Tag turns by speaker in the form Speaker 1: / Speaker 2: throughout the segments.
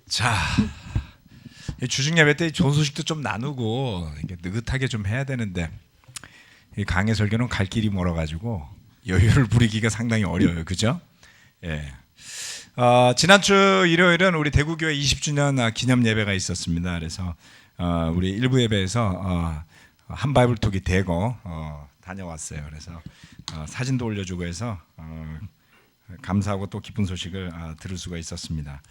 Speaker 1: 자, 주중 예배 때 좋은 소식도 좀 나누고 이게 느긋하게 좀 해야 되는데 이 강의 설교는 갈 길이 멀어가지고 여유를 부리기가 상당히 어려워요, 그죠? 예. 지난주 일요일은 우리 대구교회 20주년 기념 예배가 있었습니다. 그래서 우리 일부 예배에서 한 바이블톡이 되고 다녀왔어요. 그래서 사진도 올려주고 해서 감사하고 또 기쁜 소식을 들을 수가 있었습니다.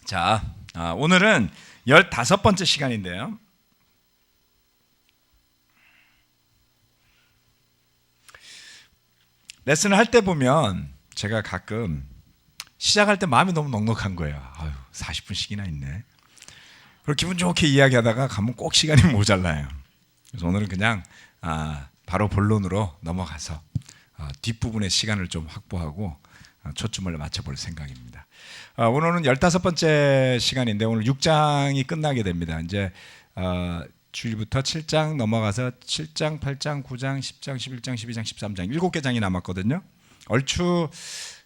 Speaker 1: 자, 오늘은 15번째 시간인데요. 레슨을 할 때 보면 제가 가끔 시작할 때 마음이 너무 넉넉한 거예요. 40분씩이나 있네. 그리고 기분 좋게 이야기하다가 가면 꼭 시간이 모자라요. 그래서 오늘은 그냥 바로 본론으로 넘어가서 뒷부분의 시간을 좀 확보하고 초점을 맞춰볼 생각입니다. 오늘은 15번째 시간인데 오늘 6장이 끝나게 됩니다. 이제 주일부터 7장 넘어가서 7장, 8장, 9장, 10장, 11장, 12장, 13장 7개 장이 남았거든요. 얼추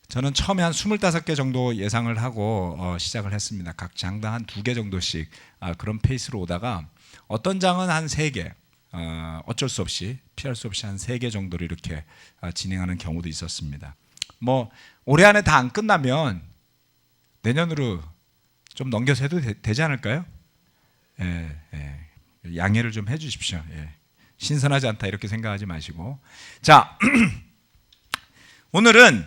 Speaker 1: 저는 처음에 한 25개 정도 예상을 하고 시작을 했습니다. 각 장당 한 2개 정도씩 그런 페이스로 오다가 어떤 장은 한 3개, 어쩔 수 없이 피할 수 없이 한 3개 정도로 이렇게 진행하는 경우도 있었습니다. 뭐 올해 안에 다 안 끝나면 내년으로 좀 넘겨서 해도 되지 않을까요? 예. 양해를 좀 해주십시오. 예. 신선하지 않다 이렇게 생각하지 마시고. 자, 오늘은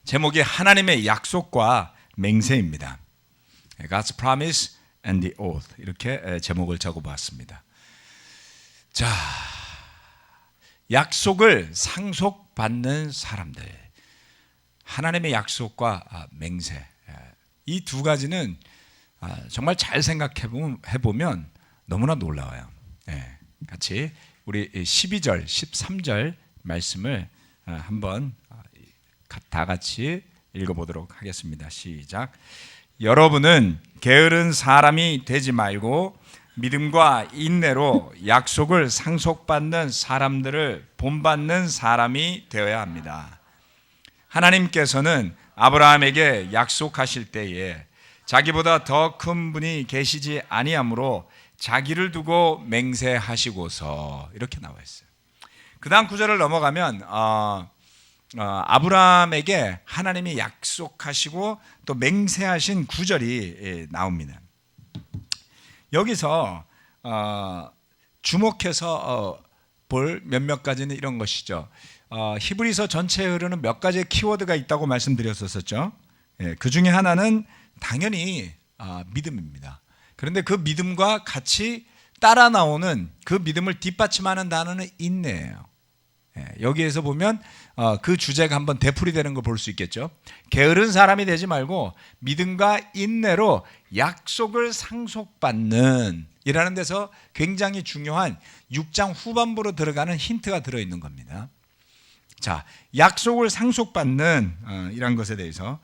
Speaker 1: 제목이 하나님의 약속과 맹세입니다. God's promise and the oath 이렇게 제목을 적어봤습니다. 자, 약속을 상속받는 사람들, 하나님의 약속과 맹세, 이 두 가지는 정말 잘 생각해보면 너무나 놀라워요. 같이 우리 12절, 13절 말씀을 한번 다 같이 읽어보도록 하겠습니다. 시작. 여러분은 게으른 사람이 되지 말고 믿음과 인내로 약속을 상속받는 사람들을 본받는 사람이 되어야 합니다. 하나님께서는 아브라함에게 약속하실 때에 자기보다 더 큰 분이 계시지 아니하므로 자기를 두고 맹세하시고서 이렇게 나와 있어요. 그 다음 구절을 넘어가면 아브라함에게 하나님이 약속하시고 또 맹세하신 구절이 나옵니다. 여기서 주목해서 볼 몇몇 가지는 이런 것이죠. 히브리서 전체에 흐르는 몇 가지의 키워드가 있다고 말씀드렸었죠. 그 중에 하나는 당연히 믿음입니다. 그런데 그 믿음과 같이 따라 나오는 그 믿음을 뒷받침하는 단어는 인내예요. 여기에서 보면 그 주제가 한번 되풀이되는 걸 볼 수 있겠죠. 게으른 사람이 되지 말고 믿음과 인내로 약속을 상속받는 이라는 데서 굉장히 중요한 6장 후반부로 들어가는 힌트가 들어있는 겁니다. 자, 약속을 상속받는 이란 것에 대해서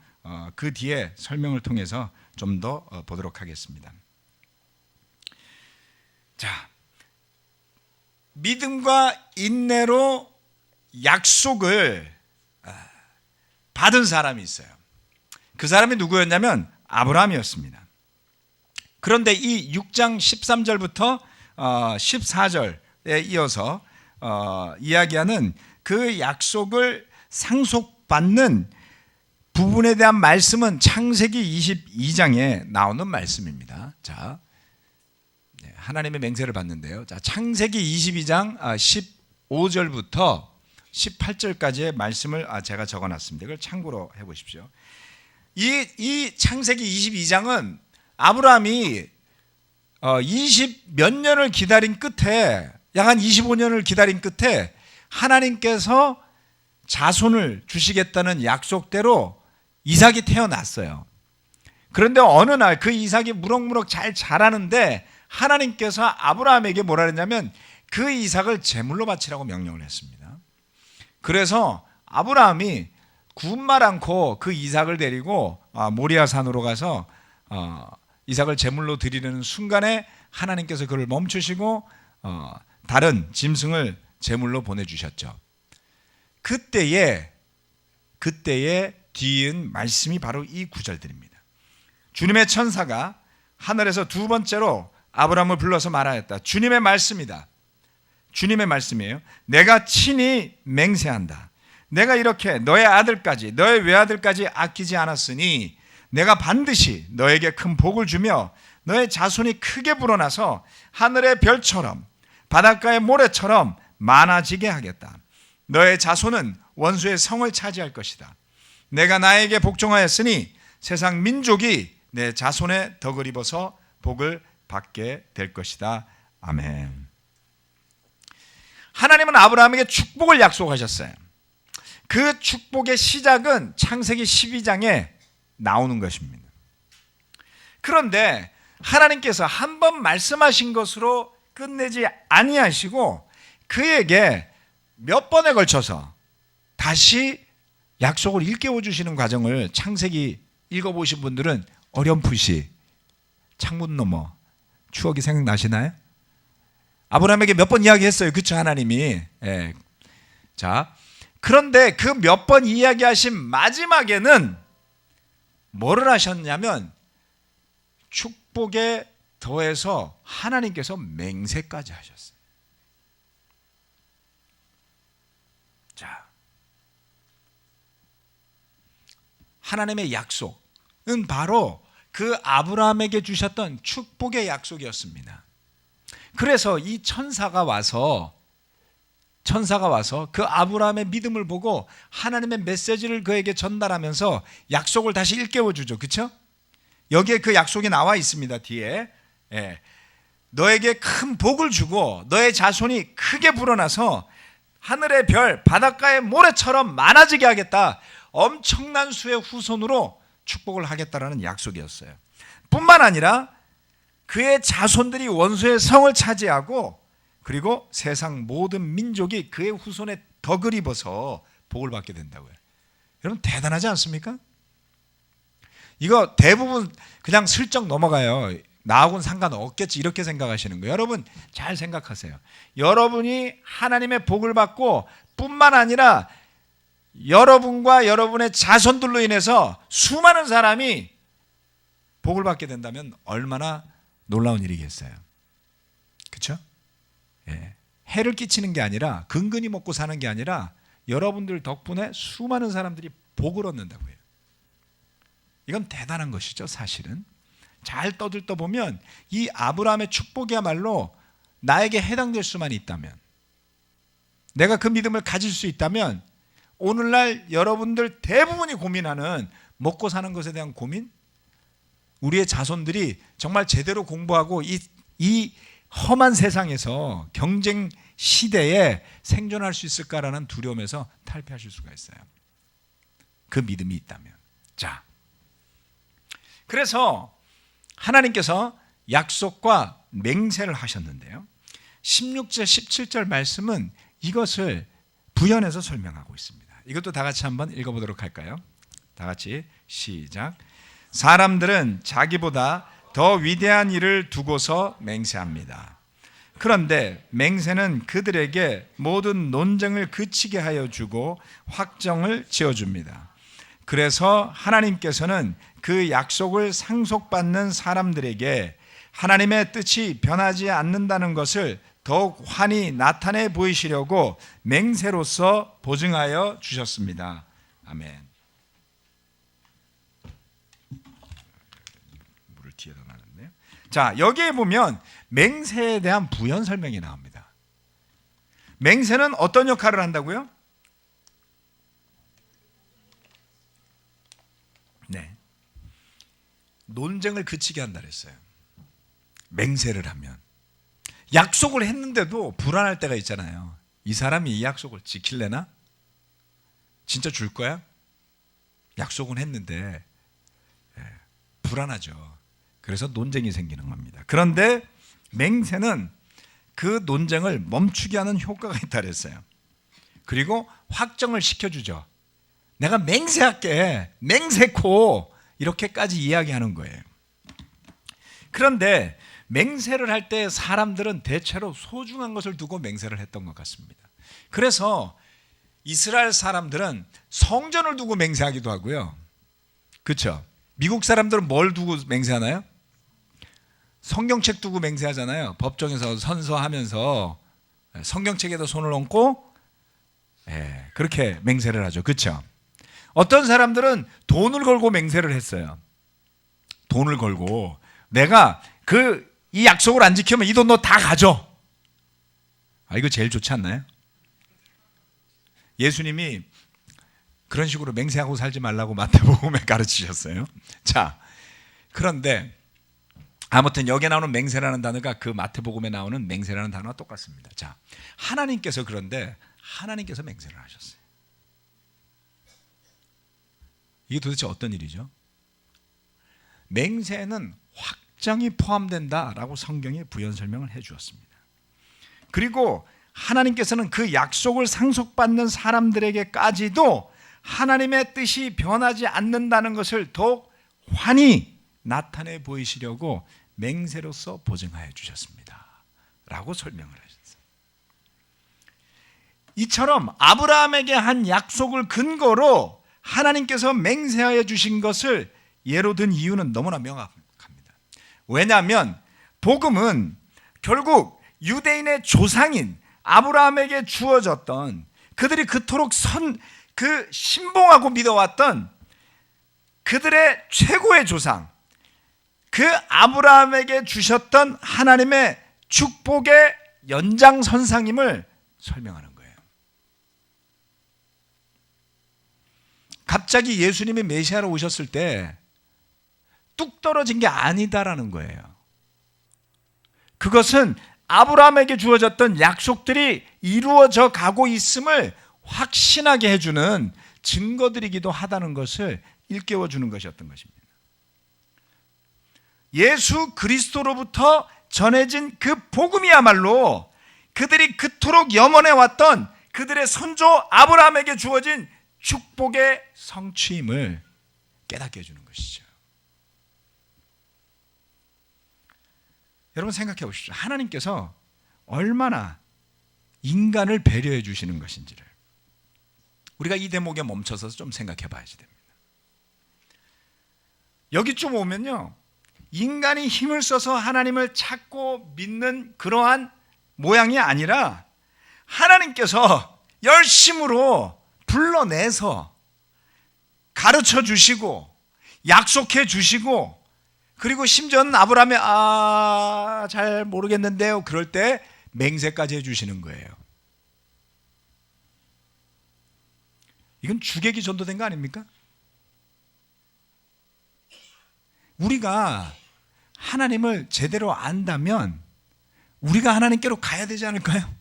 Speaker 1: 그 뒤에 설명을 통해서 좀 더 보도록 하겠습니다. 자, 믿음과 인내로 약속을 받은 사람이 있어요. 그 사람이 누구였냐면 아브라함이었습니다. 그런데 이 6장 13절부터 14절에 이어서 이야기하는 그 약속을 상속받는 부분에 대한 말씀은 창세기 22장에 나오는 말씀입니다. 자, 하나님의 맹세를 받는데요. 자, 창세기 22장 15절부터 18절까지의 말씀을 제가 적어놨습니다. 이걸 참고로 해보십시오. 이 창세기 22장은 아브라함이 20 몇 년을 기다린 끝에 약 한 25년을 기다린 끝에 하나님께서 자손을 주시겠다는 약속대로 이삭이 태어났어요. 그런데 어느 날 그 이삭이 무럭무럭 잘 자라는데 하나님께서 아브라함에게 뭐라 했냐면 그 이삭을 제물로 바치라고 명령을 했습니다. 그래서 아브라함이 군말 않고 그 이삭을 데리고 모리아산으로 가서 이삭을 제물로 드리는 순간에 하나님께서 그를 멈추시고 다른 짐승을 제물로 보내주셨죠. 그때에 뒤이은 말씀이 바로 이 구절들입니다. 주님의 천사가 하늘에서 두 번째로 아브라함을 불러서 말하였다. 주님의 말씀이다. 주님의 말씀이에요. 내가 친히 맹세한다. 내가 이렇게 너의 아들까지 너의 외아들까지 아끼지 않았으니 내가 반드시 너에게 큰 복을 주며 너의 자손이 크게 불어나서 하늘의 별처럼 바닷가의 모래처럼 많아지게 하겠다. 너의 자손은 원수의 성을 차지할 것이다. 내가 나에게 복종하였으니 세상 민족이 내 자손의 덕을 입어서 복을 받게 될 것이다. 아멘. 하나님은 아브라함에게 축복을 약속하셨어요. 그 축복의 시작은 창세기 12장에 나오는 것입니다. 그런데 하나님께서 한 번 말씀하신 것으로 끝내지 아니하시고 그에게 몇 번에 걸쳐서 다시 약속을 일깨워 주시는 과정을 창세기 읽어보신 분들은 어렴풋이 창문 너머 추억이 생각나시나요? 아브라함에게 몇 번 이야기했어요. 그렇죠, 하나님이. 예. 자, 그런데 그 몇 번 이야기하신 마지막에는 뭐를 하셨냐면 축복에 더해서 하나님께서 맹세까지 하셨어요. 자, 하나님의 약속은 바로 그 아브라함에게 주셨던 축복의 약속이었습니다. 그래서 이 천사가 와서 그 아브라함의 믿음을 보고 하나님의 메시지를 그에게 전달하면서 약속을 다시 일깨워 주죠. 그렇죠? 여기에 그 약속이 나와 있습니다. 뒤에. 예. 너에게 큰 복을 주고 너의 자손이 크게 불어나서 하늘의 별, 바닷가의 모래처럼 많아지게 하겠다. 엄청난 수의 후손으로 축복을 하겠다라는 약속이었어요. 뿐만 아니라 그의 자손들이 원수의 성을 차지하고 그리고 세상 모든 민족이 그의 후손의 덕을 입어서 복을 받게 된다고요. 여러분 대단하지 않습니까? 이거 대부분 그냥 슬쩍 넘어가요. 나하고는 상관없겠지 이렇게 생각하시는 거예요. 여러분 잘 생각하세요. 여러분이 하나님의 복을 받고 뿐만 아니라 여러분과 여러분의 자손들로 인해서 수많은 사람이 복을 받게 된다면 얼마나 놀라운 일이겠어요. 그렇죠? 예. 해를 끼치는 게 아니라 근근히 먹고 사는 게 아니라 여러분들 덕분에 수많은 사람들이 복을 얻는다고요. 이건 대단한 것이죠. 사실은 잘 떠들떠 보면 이 아브라함의 축복이야말로 나에게 해당될 수만 있다면, 내가 그 믿음을 가질 수 있다면 오늘날 여러분들 대부분이 고민하는 먹고 사는 것에 대한 고민, 우리의 자손들이 정말 제대로 공부하고 이 험한 세상에서 경쟁 시대에 생존할 수 있을까라는 두려움에서 탈피하실 수가 있어요. 그 믿음이 있다면. 자, 그래서 하나님께서 약속과 맹세를 하셨는데요. 16절 17절 말씀은 이것을 부연해서 설명하고 있습니다. 이것도 다 같이 한번 읽어보도록 할까요? 다 같이 시작. 사람들은 자기보다 더 위대한 일을 두고서 맹세합니다. 그런데 맹세는 그들에게 모든 논쟁을 그치게 하여 주고 확정을 지어줍니다. 그래서 하나님께서는 그 약속을 상속받는 사람들에게 하나님의 뜻이 변하지 않는다는 것을 더욱 환히 나타내 보이시려고 맹세로서 보증하여 주셨습니다. 아멘. 물을 뒤에다 놨네요. 자, 여기에 보면 맹세에 대한 부연 설명이 나옵니다. 맹세는 어떤 역할을 한다고요? 네, 논쟁을 그치게 한다 그랬어요. 맹세를 하면. 약속을 했는데도 불안할 때가 있잖아요. 이 사람이 이 약속을 지킬래나? 진짜 줄 거야? 약속은 했는데 불안하죠. 그래서 논쟁이 생기는 겁니다. 그런데 맹세는 그 논쟁을 멈추게 하는 효과가 있다 그랬어요. 그리고 확정을 시켜주죠. 내가 맹세할게, 맹세코, 이렇게까지 이야기하는 거예요. 그런데 맹세를 할 때 사람들은 대체로 소중한 것을 두고 맹세를 했던 것 같습니다. 그래서 이스라엘 사람들은 성전을 두고 맹세하기도 하고요. 그렇죠? 미국 사람들은 뭘 두고 맹세하나요? 성경책 두고 맹세하잖아요. 법정에서 선서하면서 성경책에다 손을 얹고 그렇게 맹세를 하죠. 그렇죠? 어떤 사람들은 돈을 걸고 맹세를 했어요. 돈을 걸고 내가 이 약속을 안 지키면 이 돈 너 다 가져. 이거 제일 좋지 않나요? 예수님이 그런 식으로 맹세하고 살지 말라고 마태복음에 가르치셨어요. 자, 그런데 아무튼 여기에 나오는 맹세라는 단어가 그 마태복음에 나오는 맹세라는 단어와 똑같습니다. 자, 하나님께서 맹세를 하셨어요. 이게 도대체 어떤 일이죠? 맹세는 확정이 포함된다라고 성경이 부연 설명을 해 주었습니다. 그리고 하나님께서는 그 약속을 상속받는 사람들에게까지도 하나님의 뜻이 변하지 않는다는 것을 더욱 환히 나타내 보이시려고 맹세로서 보증하여 주셨습니다 라고 설명을 하셨어요. 이처럼 아브라함에게 한 약속을 근거로 하나님께서 맹세하여 주신 것을 예로 든 이유는 너무나 명확합니다. 왜냐하면 복음은 결국 유대인의 조상인 아브라함에게 주어졌던, 그들이 그토록 신봉하고 믿어왔던 그들의 최고의 조상, 그 아브라함에게 주셨던 하나님의 축복의 연장선상임을 설명하는 거예요. 갑자기 예수님이 메시아로 오셨을 때 뚝 떨어진 게 아니다라는 거예요. 그것은 아브라함에게 주어졌던 약속들이 이루어져 가고 있음을 확신하게 해주는 증거들이기도 하다는 것을 일깨워 주는 것이었던 것입니다. 예수 그리스도로부터 전해진 그 복음이야말로 그들이 그토록 염원해 왔던 그들의 선조 아브라함에게 주어진 축복의 성취임을 깨닫게 해주는 것이죠. 여러분 생각해 보십시오. 하나님께서 얼마나 인간을 배려해 주시는 것인지를 우리가 이 대목에 멈춰서 좀 생각해 봐야지 됩니다. 여기쯤 오면요, 인간이 힘을 써서 하나님을 찾고 믿는 그러한 모양이 아니라 하나님께서 열심으로 불러내서 가르쳐 주시고 약속해 주시고, 그리고 심지어는 아브라함이 잘 모르겠는데요, 그럴 때 맹세까지 해주시는 거예요. 이건 주객이 전도된 거 아닙니까? 우리가 하나님을 제대로 안다면 우리가 하나님께로 가야 되지 않을까요?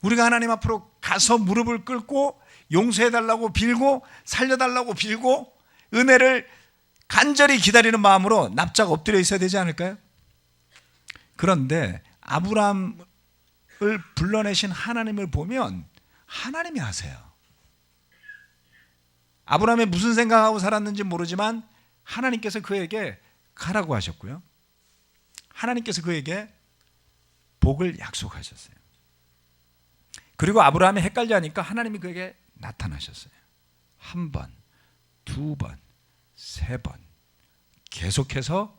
Speaker 1: 우리가 하나님 앞으로 가서 무릎을 꿇고 용서해달라고 빌고 살려달라고 빌고 은혜를 간절히 기다리는 마음으로 납작 엎드려 있어야 되지 않을까요? 그런데 아브라함을 불러내신 하나님을 보면 하나님이 하세요. 아브라함이 무슨 생각하고 살았는지 모르지만 하나님께서 그에게 가라고 하셨고요, 하나님께서 그에게 복을 약속하셨어요. 그리고 아브라함이 헷갈려 하니까 하나님이 그에게 나타나셨어요. 한 번, 두 번, 세 번, 계속해서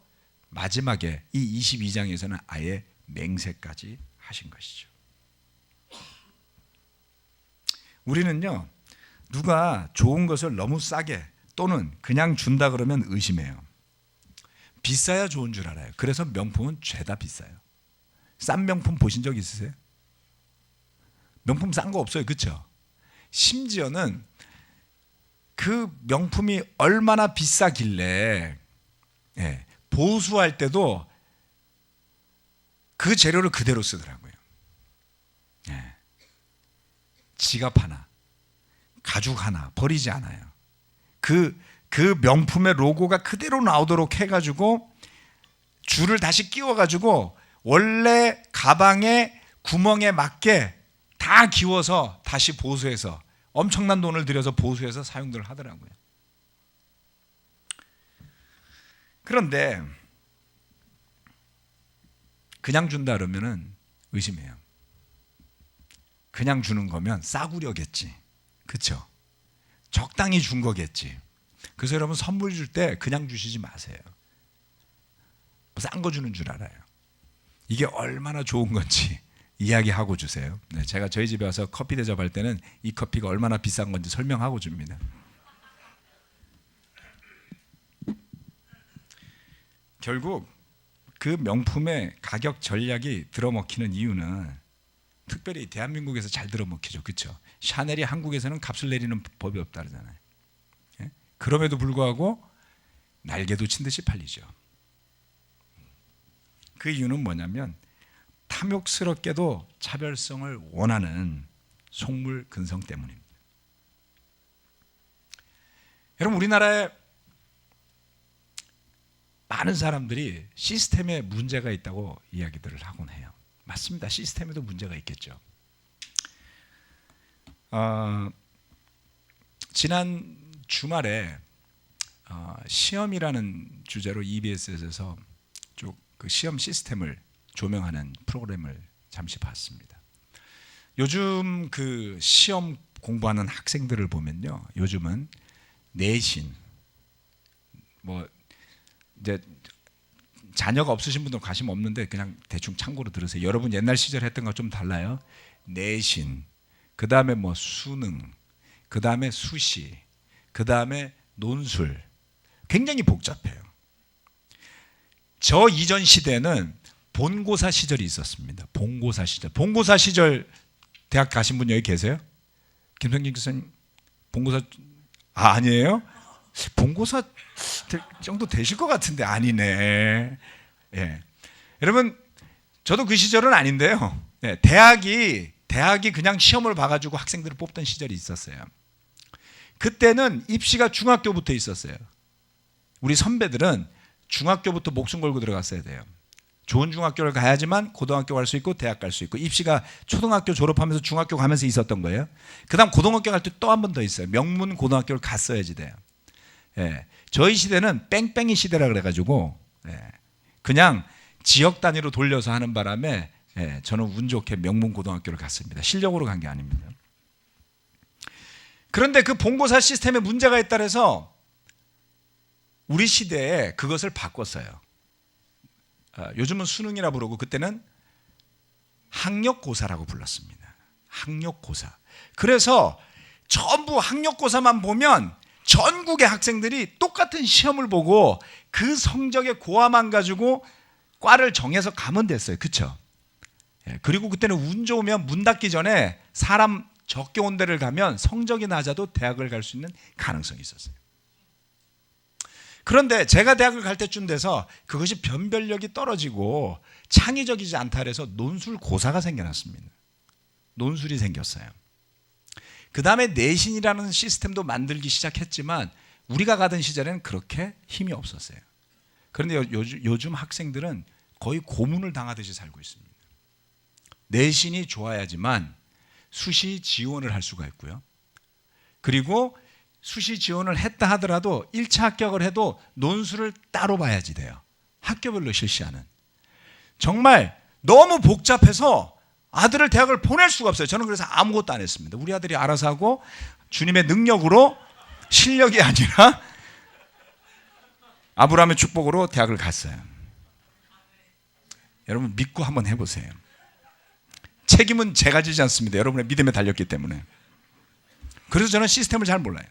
Speaker 1: 마지막에 이 22장에서는 아예 맹세까지 하신 것이죠. 우리는요, 누가 좋은 것을 너무 싸게 또는 그냥 준다 그러면 의심해요. 비싸야 좋은 줄 알아요. 그래서 명품은 죄다 비싸요. 싼 명품 보신 적 있으세요? 명품 싼 거 없어요, 그렇죠? 심지어는 그 명품이 얼마나 비싸길래 보수할 때도 그 재료를 그대로 쓰더라고요. 지갑 하나, 가죽 하나 버리지 않아요. 그 명품의 로고가 그대로 나오도록 해가지고 줄을 다시 끼워가지고 원래 가방의 구멍에 맞게 다 기워서 다시 보수해서 엄청난 돈을 들여서 보수해서 사용들을 하더라고요. 그런데 그냥 준다 그러면은 의심해요. 그냥 주는 거면 싸구려겠지. 그렇죠? 적당히 준 거겠지. 그래서 여러분 선물 줄 때 그냥 주시지 마세요. 싼 거 주는 줄 알아요. 이게 얼마나 좋은 건지 이야기하고 주세요. 네, 제가 저희 집에 와서 커피 대접할 때는 이 커피가 얼마나 비싼 건지 설명하고 줍니다. 결국 그 명품의 가격 전략이 들어먹히는 이유는 특별히 대한민국에서 잘 들어먹히죠. 그렇죠? 샤넬이 한국에서는 값을 내리는 법이 없다 그러잖아요. 예? 그럼에도 불구하고 날개도 친 듯이 팔리죠. 그 이유는 뭐냐면 탐욕스럽게도 차별성을 원하는 속물 근성 때문입니다. 여러분, 우리나라에 많은 사람들이 시스템에 문제가 있다고 이야기들을 하곤 해요. 맞습니다. 시스템에도 문제가 있겠죠. 지난 주말에 시험이라는 주제로 EBS에서 쭉 그 시험 시스템을 조명하는 프로그램을 잠시 봤습니다. 요즘 그 시험 공부하는 학생들을 보면요, 요즘은 내신, 뭐 이제 자녀가 없으신 분들 관심 없는데 그냥 대충 참고로 들으세요. 여러분 옛날 시절 했던 거 좀 달라요. 내신, 그 다음에 뭐 수능, 그 다음에 수시, 그 다음에 논술, 굉장히 복잡해요. 저 이전 시대는 본고사 시절이 있었습니다. 본고사 시절. 본고사 시절 대학 가신 분 여기 계세요? 김성진 교수님 본고사 아니에요? 본고사 정도 되실 것 같은데 아니네. 예. 여러분 저도 그 시절은 아닌데요. 예. 대학이 그냥 시험을 봐가지고 학생들을 뽑던 시절이 있었어요. 그때는 입시가 중학교부터 있었어요. 우리 선배들은 중학교부터 목숨 걸고 들어갔어야 돼요. 좋은 중학교를 가야지만 고등학교 갈 수 있고 대학 갈 수 있고, 입시가 초등학교 졸업하면서 중학교 가면서 있었던 거예요. 그 다음 고등학교 갈 때 또 한 번 더 있어요. 명문 고등학교를 갔어야지 돼요. 예. 저희 시대는 뺑뺑이 시대라 그래가지고 그냥 지역 단위로 돌려서 하는 바람에 저는 운 좋게 명문 고등학교를 갔습니다. 실력으로 간 게 아닙니다. 그런데 그 본고사 시스템에 문제가 있다 해서 우리 시대에 그것을 바꿨어요. 요즘은 수능이라 부르고 그때는 학력고사라고 불렀습니다. 학력고사. 그래서 전부 학력고사만 보면 전국의 학생들이 똑같은 시험을 보고 그 성적의 고화만 가지고 과를 정해서 가면 됐어요. 그렇죠? 그리고 그때는 운 좋으면 문 닫기 전에 사람 적게 온 데를 가면 성적이 낮아도 대학을 갈 수 있는 가능성이 있었어요. 그런데 제가 대학을 갈 때쯤 돼서 그것이 변별력이 떨어지고 창의적이지 않다 그래서 논술고사가 생겨났습니다. 논술이 생겼어요. 그 다음에 내신이라는 시스템도 만들기 시작했지만 우리가 가던 시절에는 그렇게 힘이 없었어요. 그런데 요즘 학생들은 거의 고문을 당하듯이 살고 있습니다. 내신이 좋아야지만 수시 지원을 할 수가 있고요. 그리고 수시 지원을 했다 하더라도 1차 합격을 해도 논술을 따로 봐야지 돼요. 학교별로 실시하는. 정말 너무 복잡해서 아들을 대학을 보낼 수가 없어요. 저는 그래서 아무것도 안 했습니다. 우리 아들이 알아서 하고 주님의 능력으로, 실력이 아니라 아브라함의 축복으로 대학을 갔어요. 여러분 믿고 한번 해보세요. 책임은 제가 지지 않습니다. 여러분의 믿음에 달렸기 때문에. 그래서 저는 시스템을 잘 몰라요.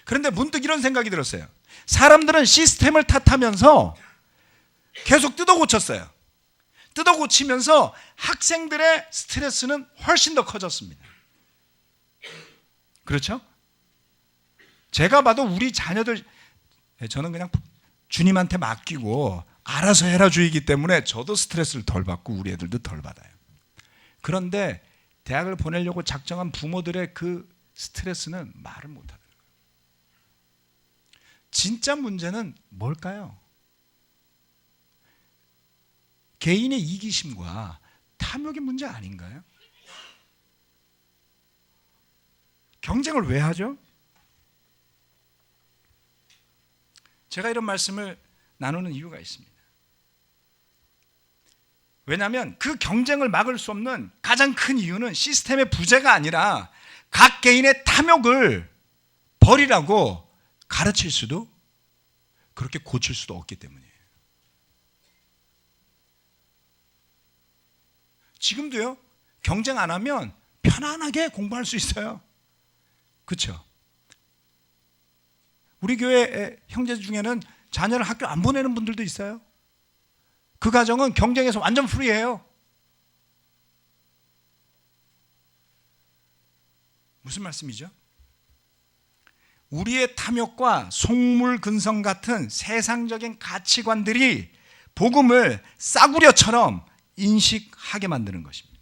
Speaker 1: 그런데 문득 이런 생각이 들었어요. 사람들은 시스템을 탓하면서 계속 뜯어고쳤어요. 뜯어고치면서 학생들의 스트레스는 훨씬 더 커졌습니다. 그렇죠? 제가 봐도 우리 자녀들, 저는 그냥 주님한테 맡기고 알아서 해라 주의이기 때문에 저도 스트레스를 덜 받고 우리 애들도 덜 받아요. 그런데 대학을 보내려고 작정한 부모들의 그 스트레스는 말을 못하더라고요. 진짜 문제는 뭘까요? 개인의 이기심과 탐욕의 문제 아닌가요? 경쟁을 왜 하죠? 제가 이런 말씀을 나누는 이유가 있습니다. 왜냐하면 그 경쟁을 막을 수 없는 가장 큰 이유는 시스템의 부재가 아니라 각 개인의 탐욕을 버리라고 가르칠 수도 그렇게 고칠 수도 없기 때문이에요. 지금도요, 경쟁 안 하면 편안하게 공부할 수 있어요. 그렇죠? 우리 교회 형제 중에는 자녀를 학교 안 보내는 분들도 있어요. 그 가정은 경쟁에서 완전 프리해요. 무슨 말씀이죠? 우리의 탐욕과 속물근성 같은 세상적인 가치관들이 복음을 싸구려처럼 인식하게 만드는 것입니다.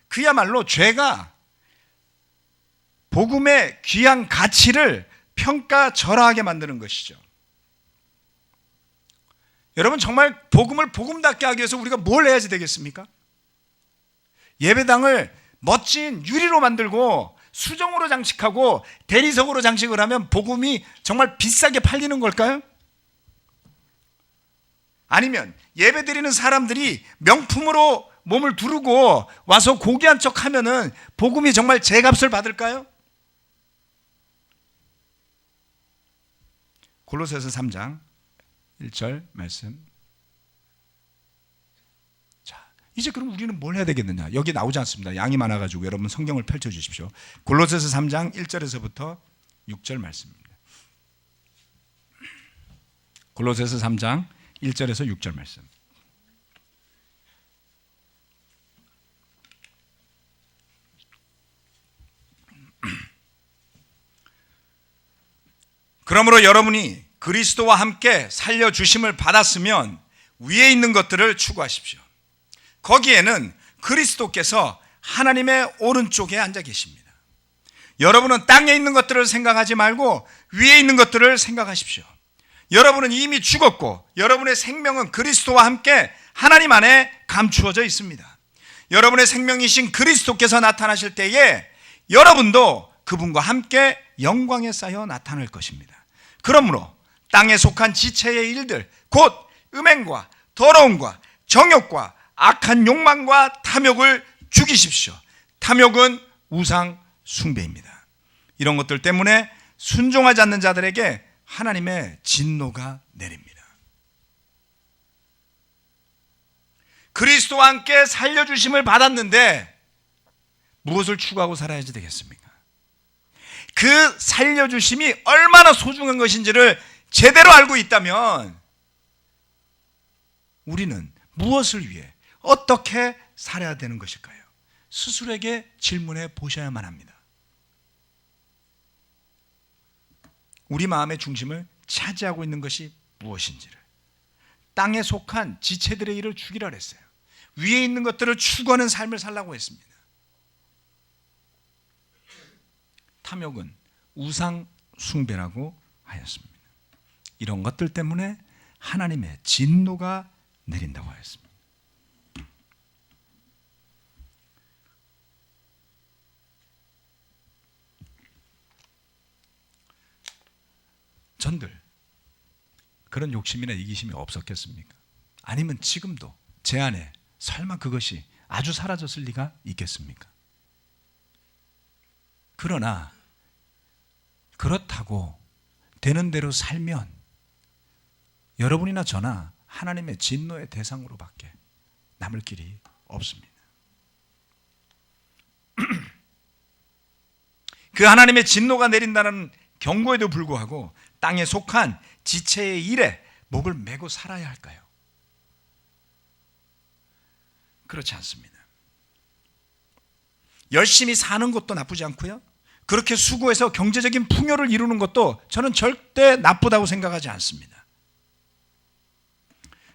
Speaker 1: 그야말로 죄가 복음의 귀한 가치를 평가절하하게 만드는 것이죠. 여러분, 정말 복음을 복음답게 하기 위해서 우리가 뭘 해야지 되겠습니까? 예배당을 멋진 유리로 만들고 수정으로 장식하고 대리석으로 장식을 하면 복음이 정말 비싸게 팔리는 걸까요? 아니면 예배드리는 사람들이 명품으로 몸을 두르고 와서 고귀한 척 하면은 복음이 정말 제값을 받을까요? 골로새서 3장 1절 말씀. 자, 이제 그럼 우리는 뭘 해야 되겠느냐? 여기 나오지 않습니다. 양이 많아가지고 여러분 성경을 펼쳐주십시오. 골로새서 3장 1절에서부터 6절 말씀입니다. 골로새서 3장 1절에서 6절 말씀. 그러므로 여러분이 그리스도와 함께 살려주심을 받았으면 위에 있는 것들을 추구하십시오. 거기에는 그리스도께서 하나님의 오른쪽에 앉아 계십니다. 여러분은 땅에 있는 것들을 생각하지 말고 위에 있는 것들을 생각하십시오. 여러분은 이미 죽었고 여러분의 생명은 그리스도와 함께 하나님 안에 감추어져 있습니다. 여러분의 생명이신 그리스도께서 나타나실 때에 여러분도 그분과 함께 영광에 쌓여 나타날 것입니다. 그러므로 땅에 속한 지체의 일들, 곧 음행과 더러움과 정욕과 악한 욕망과 탐욕을 죽이십시오. 탐욕은 우상 숭배입니다. 이런 것들 때문에 순종하지 않는 자들에게 하나님의 진노가 내립니다. 그리스도와 함께 살려주심을 받았는데 무엇을 추구하고 살아야지 되겠습니까? 그 살려주심이 얼마나 소중한 것인지를 제대로 알고 있다면 우리는 무엇을 위해 어떻게 살아야 되는 것일까요? 스스로에게 질문해 보셔야만 합니다. 우리 마음의 중심을 차지하고 있는 것이 무엇인지를, 땅에 속한 지체들의 일을 죽이라 했어요. 위에 있는 것들을 추구하는 삶을 살라고 했습니다. 탐욕은 우상 숭배라고 하였습니다. 이런 것들 때문에 하나님의 진노가 내린다고 하였습니다. 전들 그런 욕심이나 이기심이 없었겠습니까? 아니면 지금도 제 안에 설마 그것이 아주 사라졌을 리가 있겠습니까? 그러나 그렇다고 되는 대로 살면 여러분이나 저나 하나님의 진노의 대상으로밖에 남을 길이 없습니다. 그 하나님의 진노가 내린다는 경고에도 불구하고 땅에 속한 지체의 일에 목을 메고 살아야 할까요? 그렇지 않습니다. 열심히 사는 것도 나쁘지 않고요, 그렇게 수고해서 경제적인 풍요를 이루는 것도 저는 절대 나쁘다고 생각하지 않습니다.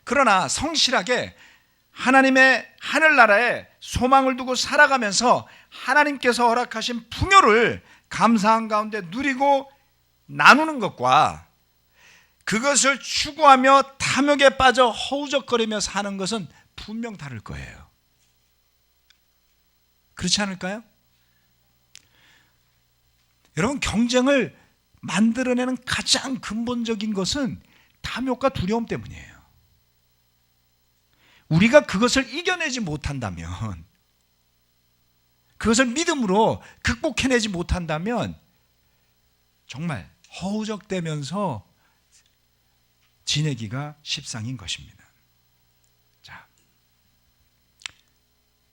Speaker 1: 그러나 성실하게 하나님의 하늘나라에 소망을 두고 살아가면서 하나님께서 허락하신 풍요를 감사한 가운데 누리고 나누는 것과 그것을 추구하며 탐욕에 빠져 허우적거리며 사는 것은 분명 다를 거예요. 그렇지 않을까요? 여러분, 경쟁을 만들어내는 가장 근본적인 것은 탐욕과 두려움 때문이에요. 우리가 그것을 이겨내지 못한다면, 그것을 믿음으로 극복해내지 못한다면 정말 허우적대면서 지내기가 십상인 것입니다. 자,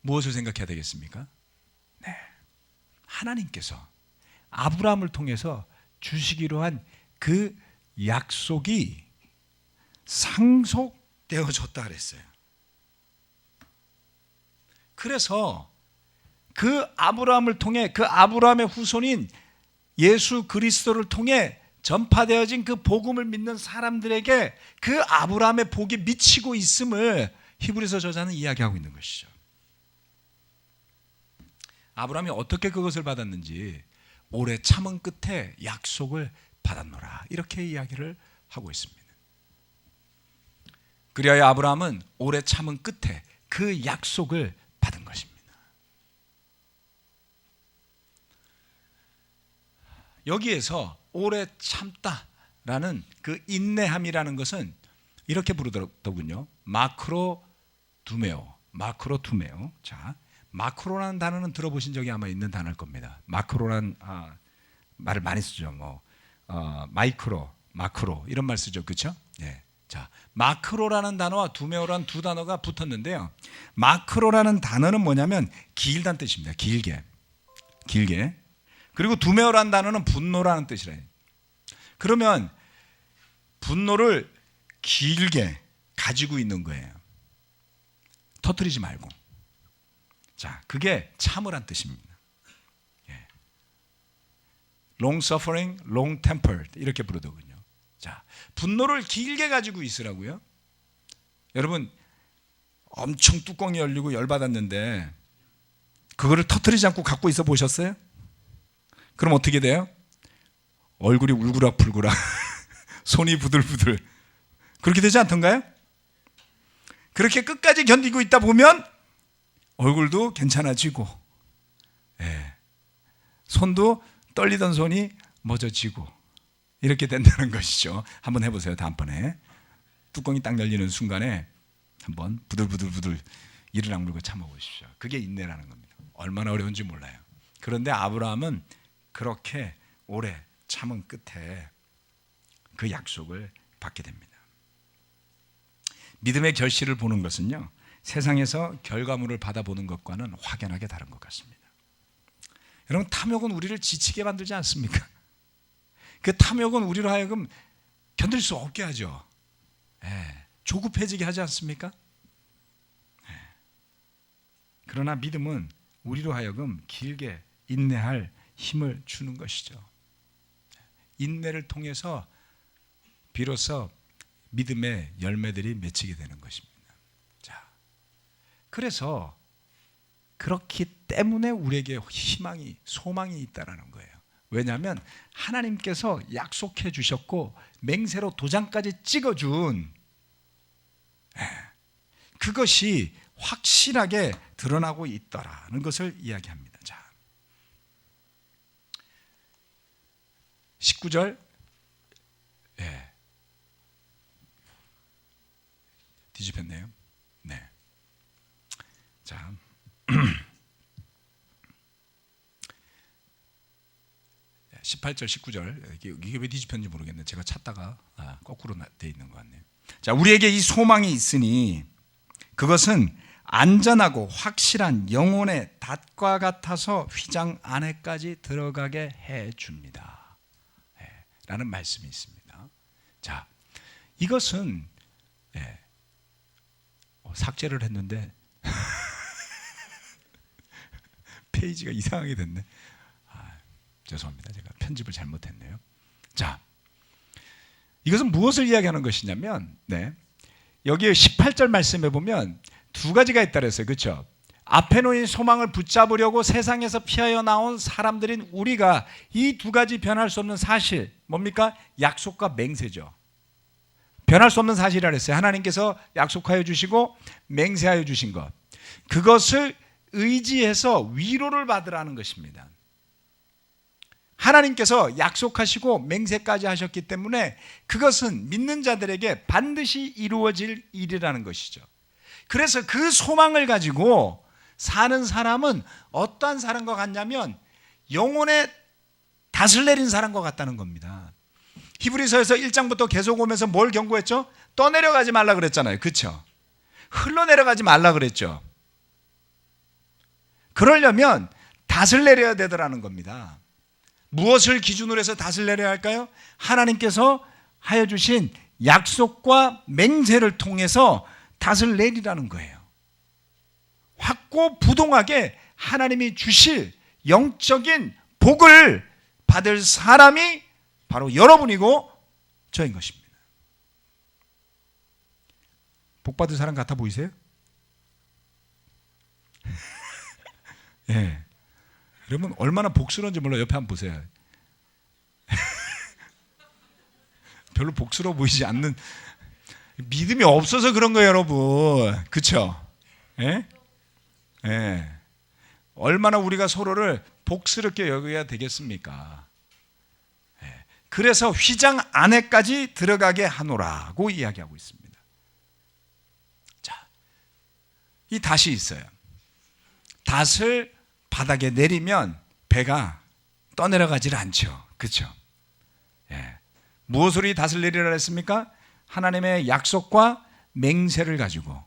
Speaker 1: 무엇을 생각해야 되겠습니까? 네, 하나님께서 아브라함을 통해서 주시기로 한 그 약속이 상속되어졌다 그랬어요. 그래서 그 아브라함을 통해, 그 아브라함의 후손인 예수 그리스도를 통해 전파되어진 그 복음을 믿는 사람들에게 그 아브라함의 복이 미치고 있음을 히브리서 저자는 이야기하고 있는 것이죠. 아브라함이 어떻게 그것을 받았는지 오래 참은 끝에 약속을 받았노라, 이렇게 이야기를 하고 있습니다. 그리하여 아브라함은 오래 참은 끝에 그 약속을 받은 것입니다. 여기에서 오래 참다라는 그 인내함이라는 것은 이렇게 부르더군요. 마크로 두메오. 자, 마크로라는 단어는 들어보신 적이 아마 있는 단어일 겁니다. 마크로란 말을 많이 쓰죠. 마이크로, 마크로 이런 말 쓰죠, 그렇죠? 예. 자, 마크로라는 단어와 두메오라는 두 단어가 붙었는데요. 마크로라는 단어는 뭐냐면 길다는 뜻입니다. 길게. 그리고 두메오라는 단어는 분노라는 뜻이래요. 그러면 분노를 길게 가지고 있는 거예요. 터뜨리지 말고. 자, 그게 참으란 뜻입니다. 예. long suffering, long tempered 이렇게 부르더군요. 자, 분노를 길게 가지고 있으라고요. 여러분, 엄청 뚜껑이 열리고 열받았는데 그거를 터뜨리지 않고 갖고 있어 보셨어요? 그럼 어떻게 돼요? 얼굴이 울그락불그락 손이 부들부들 그렇게 되지 않던가요? 그렇게 끝까지 견디고 있다 보면 얼굴도 괜찮아지고, 손도 떨리던 손이 멎어지고 이렇게 된다는 것이죠. 한번 해보세요. 다음번에 뚜껑이 딱 열리는 순간에 한번 부들부들 이를 악물고 참아보십시오. 그게 인내라는 겁니다. 얼마나 어려운지 몰라요. 그런데 아브라함은 그렇게 오래 참은 끝에 그 약속을 받게 됩니다. 믿음의 결실을 보는 것은요, 세상에서 결과물을 받아보는 것과는 확연하게 다른 것 같습니다. 여러분, 탐욕은 우리를 지치게 만들지 않습니까? 그 탐욕은 우리로 하여금 견딜 수 없게 하죠. 조급해지게 하지 않습니까? 그러나 믿음은 우리로 하여금 길게 인내할 힘을 주는 것이죠. 인내를 통해서 비로소 믿음의 열매들이 맺히게 되는 것입니다. 자, 그래서 그렇기 때문에 우리에게 희망이, 소망이 있다라는 거예요. 왜냐하면 하나님께서 약속해 주셨고 맹세로 도장까지 찍어준 그것이 확실하게 드러나고 있더라는 것을 이야기합니다. 자, 19절, 뒤집혔네요. 네. 자, 18절, 19절 이게 왜 뒤집혔는지 모르겠네. 제가 찾다가 거꾸로 돼 있는 것 같네요. 자, 우리에게 이 소망이 있으니 그것은 안전하고 확실한 영혼의 닷과 같아서 휘장 안에까지 들어가게 해줍니다. 라는 말씀이 있습니다. 자, 이것은 삭제를 했는데 페이지가 이상하게 됐네. 죄송합니다. 제가 편집을 잘못했네요. 자, 이것은 무엇을 이야기하는 것이냐면, 여기 18절 말씀에 보면 두 가지가 있다 그랬어요. 그렇죠? 앞에 놓인 소망을 붙잡으려고 세상에서 피하여 나온 사람들인 우리가 이 두 가지 변할 수 없는 사실, 뭡니까? 약속과 맹세죠. 변할 수 없는 사실이라 그랬어요. 하나님께서 약속하여 주시고 맹세하여 주신 것, 그것을 의지해서 위로를 받으라는 것입니다. 하나님께서 약속하시고 맹세까지 하셨기 때문에 그것은 믿는 자들에게 반드시 이루어질 일이라는 것이죠. 그래서 그 소망을 가지고 사는 사람은 어떠한 사람과 같냐면 영혼의 닷을 내린 사람과 같다는 겁니다. 히브리서에서 1장부터 계속 오면서 뭘 경고했죠? 떠내려가지 말라 그랬잖아요. 그렇죠? 흘러내려가지 말라 그랬죠. 그러려면 닷을 내려야 되더라는 겁니다. 무엇을 기준으로 해서 닷을 내려야 할까요? 하나님께서 하여 주신 약속과 맹세를 통해서 닷을 내리라는 거예요. 확고부동하게 하나님이 주실 영적인 복을 받을 사람이 바로 여러분이고 저인 것입니다. 복 받을 사람 같아 보이세요? 예. 여러분 얼마나 복스러운지 몰라요. 옆에 한번 보세요. 별로 복스러워 보이지 않는, 믿음이 없어서 그런 거예요, 여러분. 그렇죠? 예? 예. 얼마나 우리가 서로를 복스럽게 여겨야 되겠습니까? 예. 그래서 휘장 안에까지 들어가게 하노라고 이야기하고 있습니다. 자, 이 닷이 있어요. 닷을 바닥에 내리면 배가 떠내려가질 않죠. 그렇죠? 예. 무엇으로 이 닷을 내리라 했습니까? 하나님의 약속과 맹세를 가지고,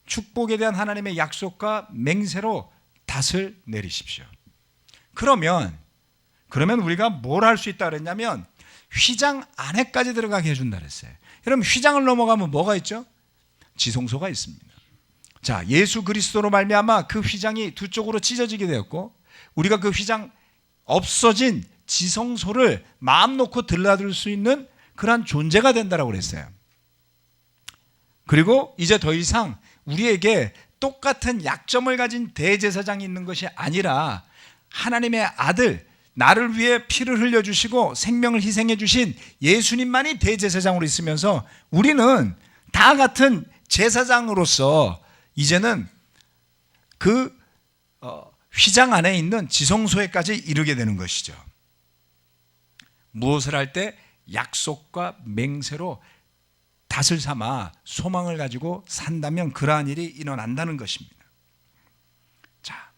Speaker 1: 축복에 대한 하나님의 약속과 맹세로 닷을 내리십시오. 그러면 우리가 뭘 할 수 있다 그랬냐면 휘장 안에까지 들어가게 해준다 그랬어요. 여러분 휘장을 넘어가면 뭐가 있죠? 지성소가 있습니다. 자, 예수 그리스도로 말미암아 그 휘장이 두 쪽으로 찢어지게 되었고, 우리가 그 휘장 없어진 지성소를 마음 놓고 들라들 수 있는 그러한 존재가 된다라고 그랬어요. 그리고 이제 더 이상 우리에게 똑같은 약점을 가진 대제사장이 있는 것이 아니라 하나님의 아들, 나를 위해 피를 흘려주시고 생명을 희생해 주신 예수님만이 대제사장으로 있으면서 우리는 다 같은 제사장으로서 이제는 그 휘장 안에 있는 지성소에까지 이르게 되는 것이죠. 무엇을 할 때 약속과 맹세로 닷을 삼아 소망을 가지고 산다면 그러한 일이 일어난다는 것입니다. 자,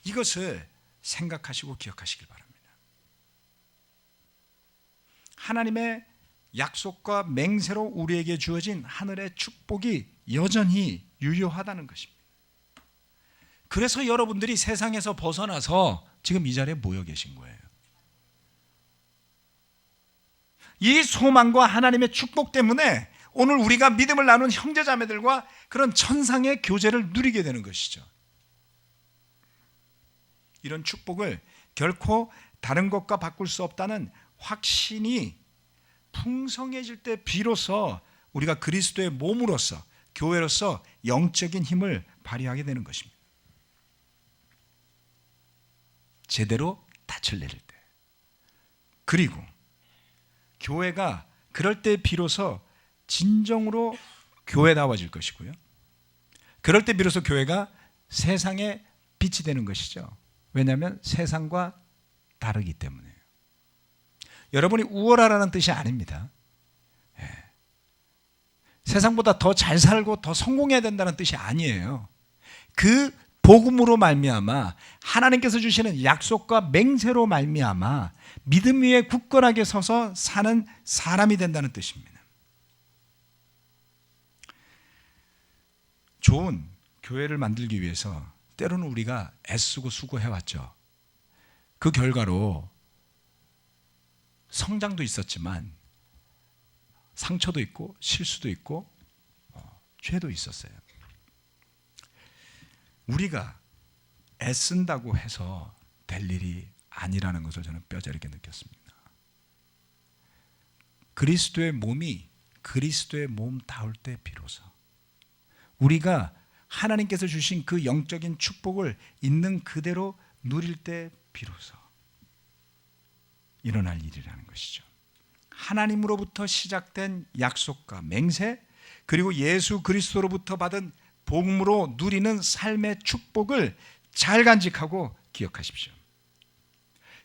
Speaker 1: 이것을 생각하시고 기억하시길 바랍니다. 하나님의 약속과 맹세로 우리에게 주어진 하늘의 축복이 여전히 유효하다는 것입니다. 그래서 여러분들이 세상에서 벗어나서 지금 이 자리에 모여 계신 거예요. 이 소망과 하나님의 축복 때문에 오늘 우리가 믿음을 나눈 형제자매들과 그런 천상의 교제를 누리게 되는 것이죠. 이런 축복을 결코 다른 것과 바꿀 수 없다는 확신이 풍성해질 때 비로소 우리가 그리스도의 몸으로서, 교회로서 영적인 힘을 발휘하게 되는 것입니다. 제대로 닻을 내릴 때, 그리고 교회가 그럴 때 비로소 진정으로 교회다워질 것이고요. 그럴 때 비로소 교회가 세상의 빛이 되는 것이죠. 왜냐하면 세상과 다르기 때문에요. 여러분이 우월하라는 뜻이 아닙니다. 세상보다 더 잘 살고 더 성공해야 된다는 뜻이 아니에요. 그 복음으로 말미암아 하나님께서 주시는 약속과 맹세로 말미암아 믿음 위에 굳건하게 서서 사는 사람이 된다는 뜻입니다. 좋은 교회를 만들기 위해서 때로는 우리가 애쓰고 수고해왔죠. 그 결과로 성장도 있었지만 상처도 있고 실수도 있고 죄도 있었어요. 우리가 애쓴다고 해서 될 일이 아니라는 것을 저는 뼈저리게 느꼈습니다. 그리스도의 몸이 그리스도의 몸다울 때 비로소 우리가 하나님께서 주신 그 영적인 축복을 있는 그대로 누릴 때 비로소 일어날 일이라는 것이죠. 하나님으로부터 시작된 약속과 맹세, 그리고 예수 그리스도로부터 받은 복음으로 누리는 삶의 축복을 잘 간직하고 기억하십시오.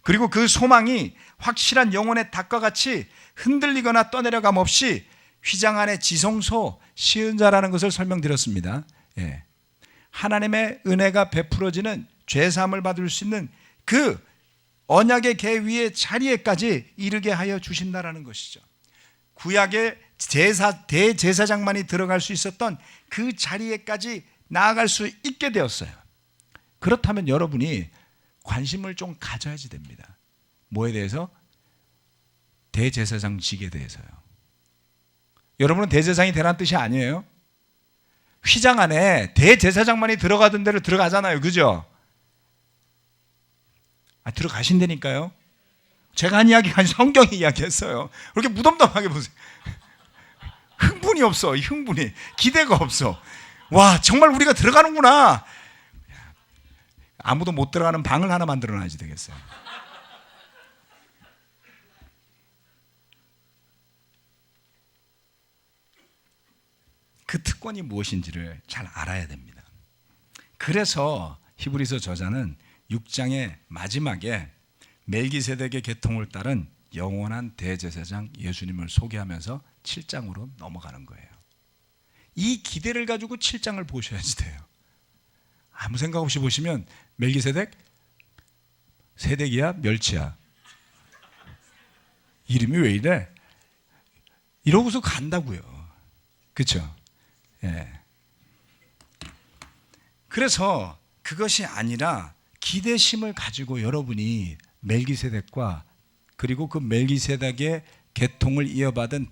Speaker 1: 그리고 그 소망이 확실한 영혼의 닭과 같이 흔들리거나 떠내려감 없이 휘장 안에 지성소, 시은자라는 것을 설명드렸습니다. 예. 하나님의 은혜가 베풀어지는 죄사함을 받을 수 있는 그 언약의 계 위의 자리에까지 이르게 하여 주신다라는 것이죠. 구약의 대제사장만이 들어갈 수 있었던 그 자리에까지 나아갈 수 있게 되었어요. 그렇다면 여러분이 관심을 좀 가져야지 됩니다. 뭐에 대해서? 대제사장직에 대해서요. 여러분은 대제사장이 되라는 뜻이 아니에요. 휘장 안에 대제사장만이 들어가던 데로 들어가잖아요. 그죠? 들어가신다니까요. 제가 한 이야기가 아니라 성경이 이야기했어요. 그렇게 무덤덤하게 보세요. 흥분이 없어. 흥분이. 기대가 없어. 와, 정말 우리가 들어가는구나. 아무도 못 들어가는 방을 하나 만들어놔야지 되겠어요. 그 특권이 무엇인지를 잘 알아야 됩니다. 그래서 히브리서 저자는 6장의 마지막에 멜기세덱의 계통을 따른 영원한 대제사장 예수님을 소개하면서 7장으로 넘어가는 거예요. 이 기대를 가지고 7장을 보셔야지 돼요. 아무 생각 없이 보시면 멜기세덱? 세덱이야? 멸치야? 이름이 왜 이래? 이러고서 간다고요. 그렇죠? 예. 그래서 그것이 아니라 기대심을 가지고 여러분이 멜기세덱과 그리고 그 멜기세덱의 계통을 이어받은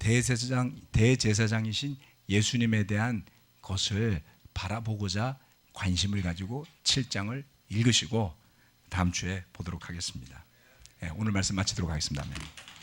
Speaker 1: 대제사장이신 예수님에 대한 것을 바라보고자 관심을 가지고 7장을 읽으시고 다음 주에 보도록 하겠습니다. 오늘 말씀 마치도록 하겠습니다. 아멘.